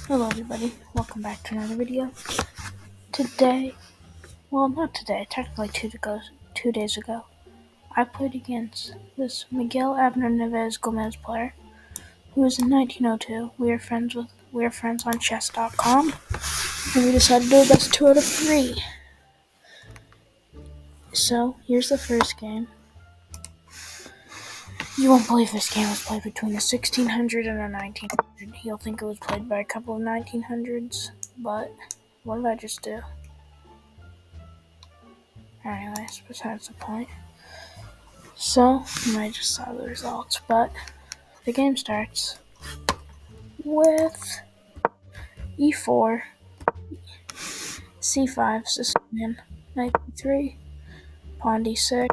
Hello everybody, welcome back to another video. Today, well not today, technically 2 days ago, I played against this Miguel Abner Neves Gomez player, who is in 1902. We are friends on chess.com, and we decided to do the best 2 out of 3. So, here's the first game. You won't believe this game was played between the 1600 and the 1900. You'll think it was played by a couple of 1900s, but what did I just do? Anyways, besides the point. So, you might just saw the results, but the game starts with e4, c5, Sicilian, knight e3, pawn d6,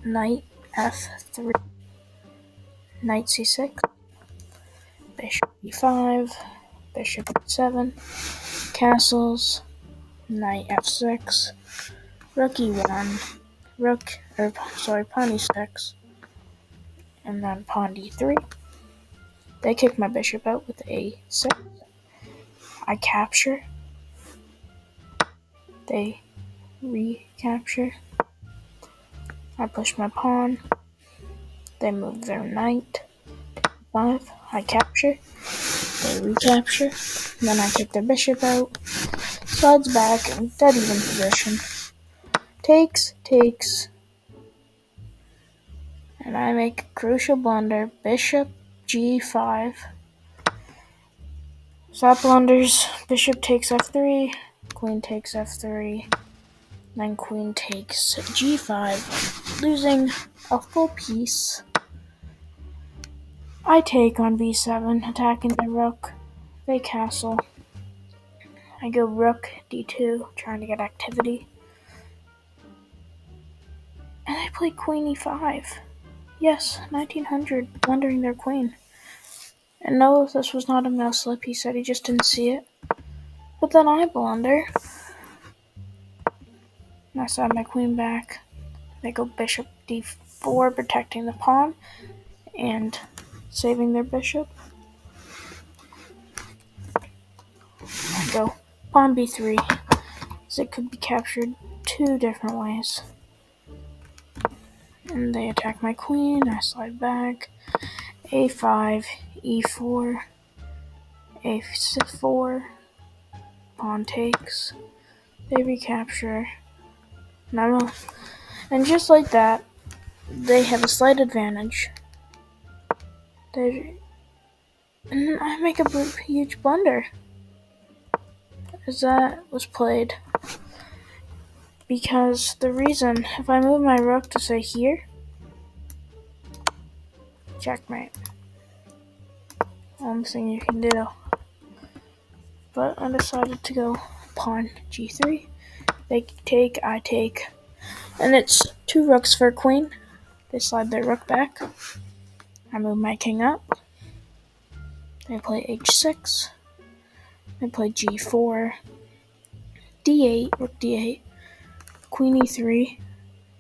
knight f3, knight c6, bishop e5, bishop e7, castles, knight f6, rook e1, pawn e6, and then pawn d3. They kick my bishop out with a6. I capture. They recapture. I push my pawn. They move their knight. 5. I capture. They recapture. Then I kick their bishop out. Slides back in dead even position. Takes. And I make a crucial blunder. Bishop g5. Stop blunders. Bishop takes f3. Queen takes f3. Then queen takes g5. Losing a full piece. I take on b7, attacking the rook. They castle. I go rook d2, trying to get activity. And they play queen e5. Yes, 1900, blundering their queen. And no, this was not a mouse slip. He said he just didn't see it. But then I blunder. And I slide my queen back. They go bishop d4, protecting the pawn and saving their bishop. I go pawn b3, as it could be captured 2 different ways. And they attack my queen. I slide back. a5, e4, a4, pawn takes. They recapture. And just like that, they have a slight advantage. And I make a huge blunder, as that was played. Because the reason, if I move my rook to say here, checkmate. Only thing you can do. But I decided to go pawn g3. They take, I take. And it's 2 rooks for a queen. They slide their rook back. I move my king up. They play h6. They play g4. d8, rook d8. Queen e3.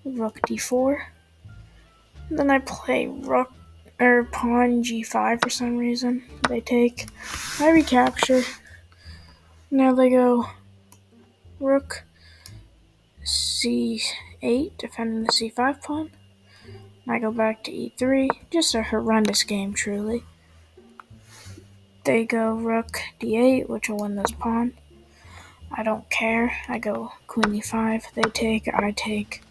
Rook d4. And then I play pawn g5 for some reason. They take. I recapture. Now they go rook c8, defending the c5 pawn. I go back to e3. Just a horrendous game, truly. They go rook d8, which will win this pawn. I don't care. I go queen e5. They take, I take.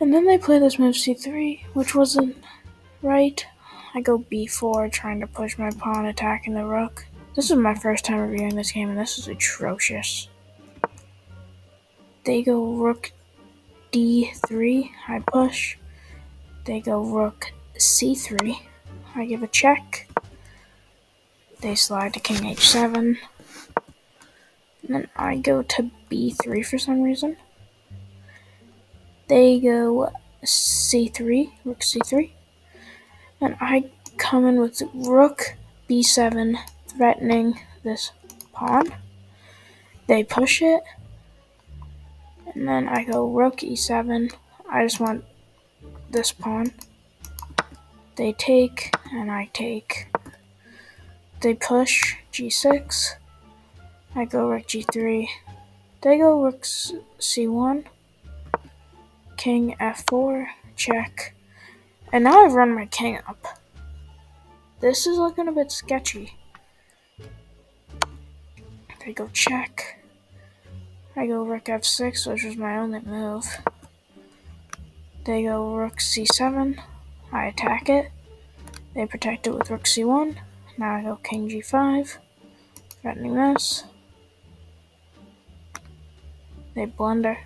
And then they play this move c3, which wasn't right. I go b4, trying to push my pawn, attacking the rook. This is my first time reviewing this game, and this is atrocious. They go rook d3. I push. They go rook c3. I give a check. They slide to king h7. And then I go to b3 for some reason. They go c3, rook c3. And I come in with rook b7, threatening this pawn. They push it. And then I go rook e7. I just want this pawn. They take, and I take. They push g6. I go rook g3. They go rook c1. King f4. Check. And now I've run my king up. This is looking a bit sketchy. They go check. I go rook f6, which was my only move. They go rook c7. I attack it. They protect it with rook c1. Now I go king g5. Threatening this. They blunder.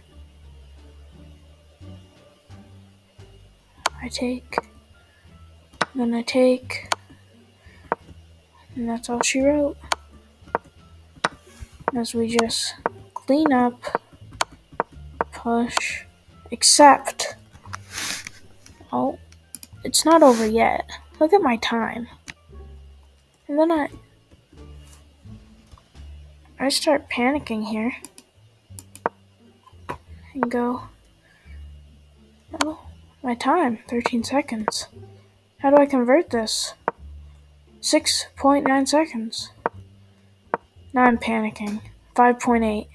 I take. Then I take. And that's all she wrote. As we just clean up, push, accept. Oh, it's not over yet. Look at my time. And then I start panicking here. And go, oh, my time, 13 seconds. How do I convert this? 6.9 seconds. Now I'm panicking. 5.8.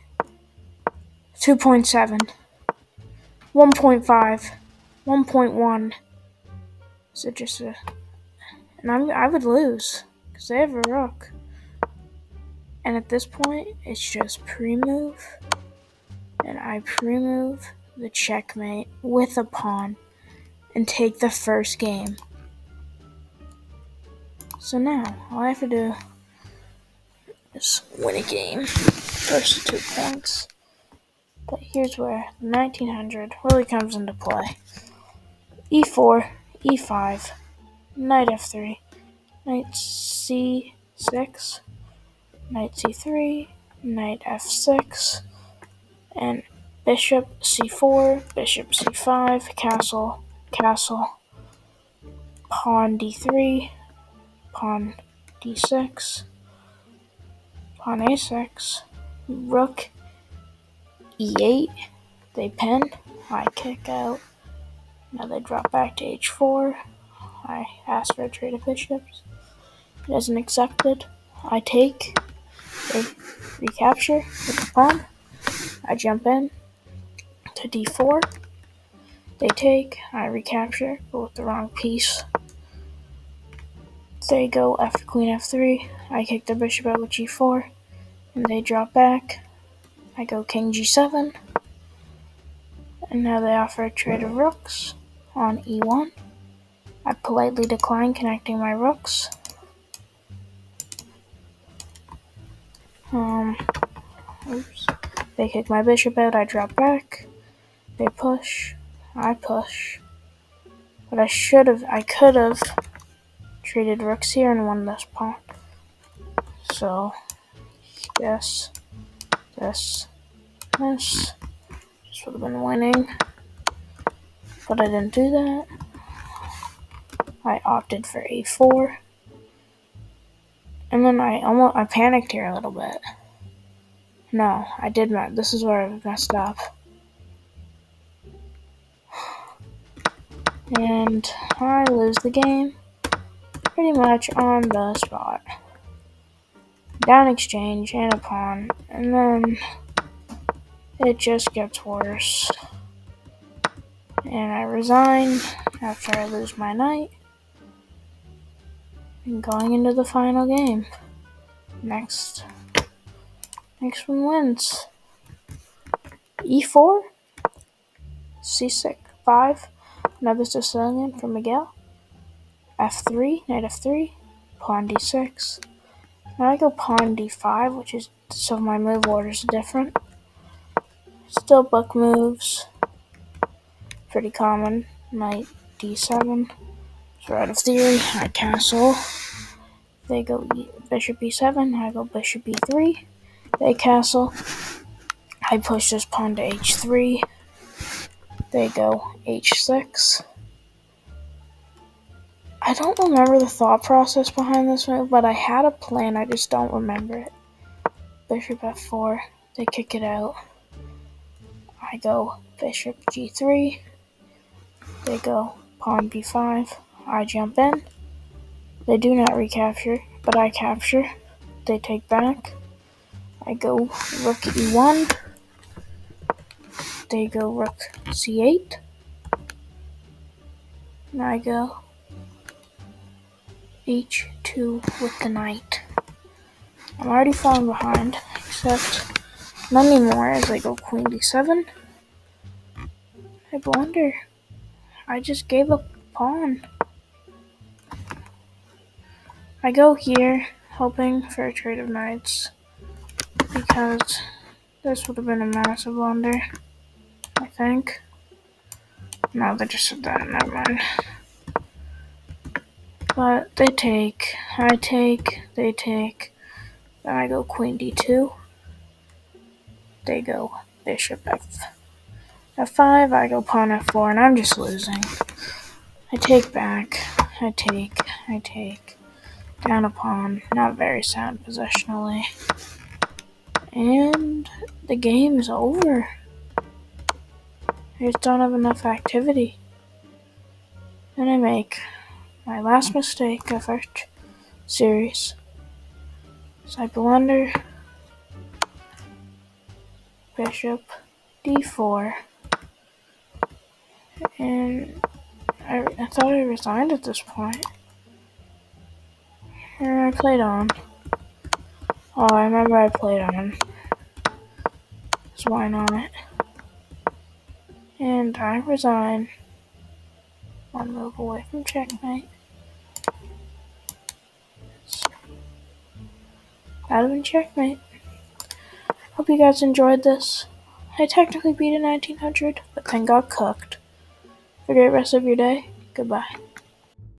2.7. 1.5. 1.1. Is it just a... And I would lose. Because they have a rook. And at this point, it's just pre-move. And I pre-move the checkmate with a pawn. And take the first game. So now, all I have to do is win a game. First 2 points. But here's where 1900 really comes into play. e4, e5, knight f3, knight c6, knight c3, knight f6, and bishop c4, bishop c5, castle, castle, pawn d3, pawn d6, pawn a6, rook e8, they pin, I kick out, now they drop back to h4, I ask for a trade of bishops, it isn't accepted, I take, they recapture with the pawn, I jump in to d4, they take, I recapture, but with the wrong piece, they go after queen f3, I kick their bishop out with g4, and they drop back, I go king g7, and now they offer a trade of rooks on e1. I politely decline connecting my rooks. Oops. They kick my bishop out, I drop back. They push, I push. But I could have traded rooks here and won this pawn. So, this. This would have been winning. But I didn't do that. I opted for a4. And then I panicked here a little bit. No, I did not. This is where I messed up. And I lose the game pretty much on the spot. Down exchange and a pawn. And then it just gets worse. And I resign after I lose my knight. And going into the final game. Next one wins. e4, c6, 5, another Sicilian from Miguel. f3, knight f3, pawn d6. Now I go pawn d5, which is, so my move order is different. Still book moves. Pretty common. Knight d7. So out of theory, I castle. They go bishop e7, I go bishop e3. They castle. I push this pawn to h3. They go h6. I don't remember the thought process behind this move, but I had a plan, I just don't remember it. Bishop f4, they kick it out. I go bishop g3. They go pawn b5. I jump in. They do not recapture. but I capture. They take back. I go rook e1. They go rook c8. And I go h2 with the knight. I'm already falling behind, except not anymore as I go queen d7. I blunder. I just gave up pawn. I go here, hoping for a trade of knights, because this would have been a massive blunder, I think. No, they just said that, never mind. But they take, I take, they take, then I go queen d2. They go bishop f5, I go pawn f4, and I'm just losing. I take back, I take, down a pawn, not very sound positionally. And the game is over. I just don't have enough activity. Then I make my last mistake of our series. So I blunder, bishop d4, and I thought I resigned at this point. And I played on. Oh, I remember I played on. There's wine on it. And I resign. One move away from checkmate. That'd have been checkmate. Hope you guys enjoyed this. I technically beat a 1900, but then got cooked. Have a great rest of your day. Goodbye.